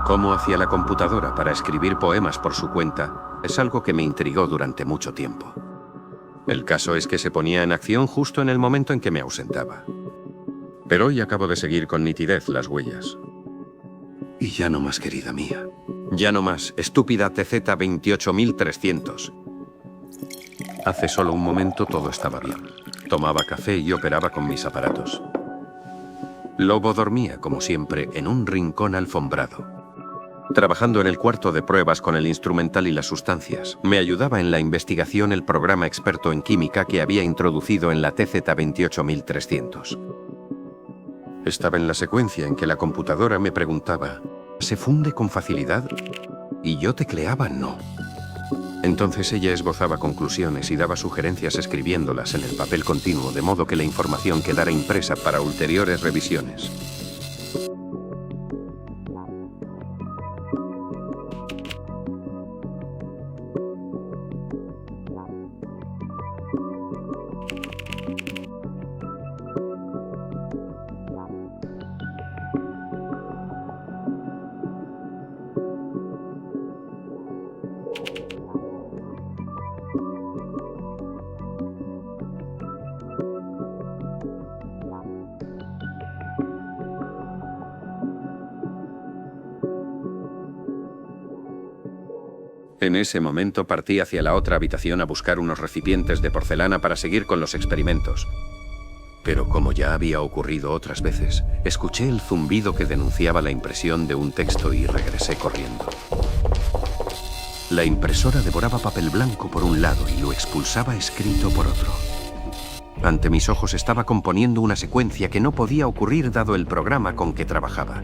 Cómo hacía la computadora para escribir poemas por su cuenta es algo que me intrigó durante mucho tiempo. El caso es que se ponía en acción justo en el momento en que me ausentaba. Pero hoy acabo de seguir con nitidez las huellas. Y ya no más, querida mía. Ya no más, estúpida TZ 28300. Hace solo un momento todo estaba bien. Tomaba café y operaba con mis aparatos. Lobo dormía, como siempre, en un rincón alfombrado. Trabajando en el cuarto de pruebas con el instrumental y las sustancias, me ayudaba en la investigación el programa experto en química que había introducido en la TZ 28300. Estaba en la secuencia en que la computadora me preguntaba, ¿se funde con facilidad? Y yo tecleaba no. Entonces ella esbozaba conclusiones y daba sugerencias escribiéndolas en el papel continuo, de modo que la información quedara impresa para ulteriores revisiones. En ese momento partí hacia la otra habitación a buscar unos recipientes de porcelana para seguir con los experimentos. Pero como ya había ocurrido otras veces, escuché el zumbido que denunciaba la impresión de un texto y regresé corriendo. La impresora devoraba papel blanco por un lado y lo expulsaba escrito por otro. Ante mis ojos estaba componiendo una secuencia que no podía ocurrir dado el programa con que trabajaba.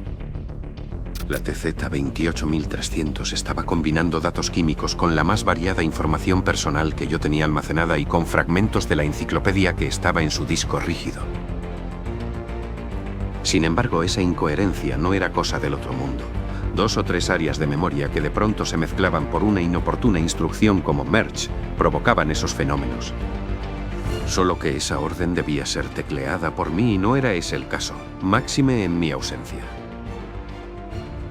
La TZ 28300 estaba combinando datos químicos con la más variada información personal que yo tenía almacenada y con fragmentos de la enciclopedia que estaba en su disco rígido. Sin embargo, esa incoherencia no era cosa del otro mundo. 2 o 3 áreas de memoria que de pronto se mezclaban por una inoportuna instrucción como merge provocaban esos fenómenos. Solo que esa orden debía ser tecleada por mí y no era ese el caso, máxime en mi ausencia.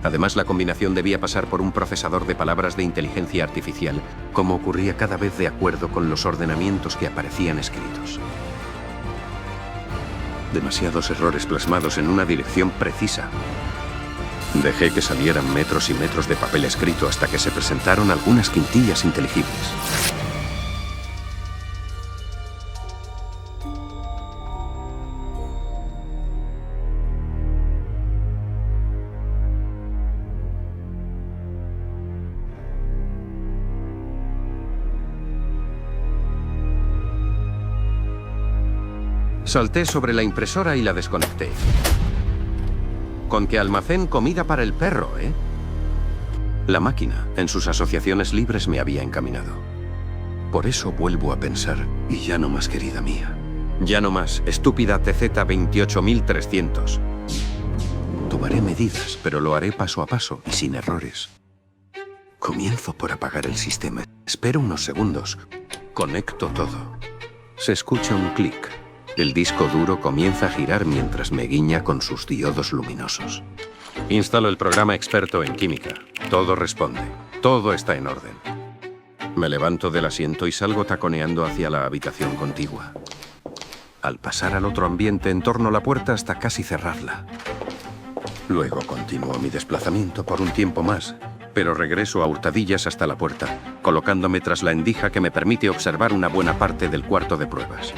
Además, la combinación debía pasar por un procesador de palabras de inteligencia artificial, como ocurría cada vez de acuerdo con los ordenamientos que aparecían escritos. Demasiados errores plasmados en una dirección precisa. Dejé que salieran metros y metros de papel escrito hasta que se presentaron algunas quintillas inteligibles. Salté sobre la impresora y la desconecté. Con que almacén comida para el perro, ¿eh? La máquina, en sus asociaciones libres, me había encaminado. Por eso vuelvo a pensar, y ya no más, querida mía. Ya no más, estúpida TZ 28300. Tomaré medidas, pero lo haré paso a paso y sin errores. Comienzo por apagar el sistema. Espero unos segundos. Conecto todo. Se escucha un clic. El disco duro comienza a girar mientras me guiña con sus diodos luminosos. Instalo el programa experto en química. Todo responde. Todo está en orden. Me levanto del asiento y salgo taconeando hacia la habitación contigua. Al pasar al otro ambiente, entorno la puerta hasta casi cerrarla. Luego continúo mi desplazamiento por un tiempo más, pero regreso a hurtadillas hasta la puerta, colocándome tras la endija que me permite observar una buena parte del cuarto de pruebas.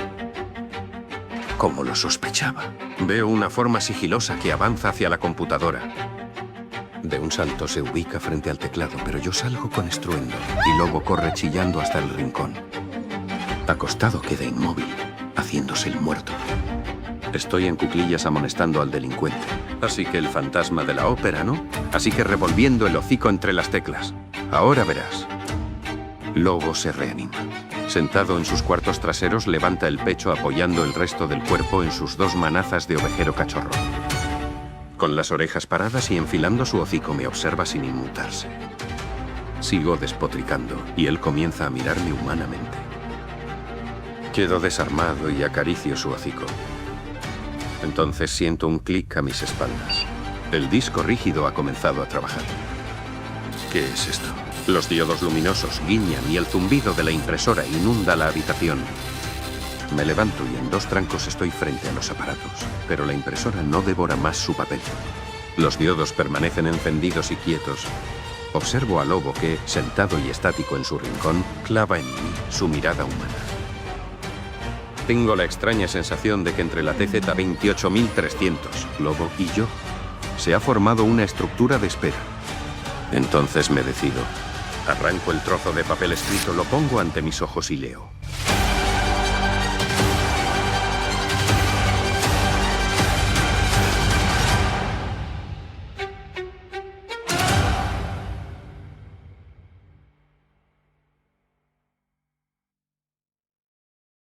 Como lo sospechaba, veo una forma sigilosa que avanza hacia la computadora. De un salto se ubica frente al teclado, pero yo salgo con estruendo y Lobo corre chillando hasta el rincón. Acostado queda inmóvil, haciéndose el muerto. Estoy en cuclillas amonestando al delincuente. Así que el fantasma de la ópera, ¿no? Así que revolviendo el hocico entre las teclas. Ahora verás. Lobo se reanima. Sentado en sus cuartos traseros, levanta el pecho apoyando el resto del cuerpo en sus 2 manazas de ovejero cachorro. Con las orejas paradas y enfilando su hocico me observa sin inmutarse. Sigo despotricando y él comienza a mirarme humanamente. Quedo desarmado y acaricio su hocico. Entonces siento un clic a mis espaldas. El disco rígido ha comenzado a trabajar. ¿Qué es esto? Los diodos luminosos guiñan y el zumbido de la impresora inunda la habitación. Me levanto y en 2 trancos estoy frente a los aparatos, pero la impresora no devora más su papel. Los diodos permanecen encendidos y quietos. Observo a Lobo que, sentado y estático en su rincón, clava en mí su mirada humana. Tengo la extraña sensación de que entre la TZ-28300, Lobo y yo, se ha formado una estructura de espera. Entonces me decido. Arranco el trozo de papel escrito, lo pongo ante mis ojos y leo.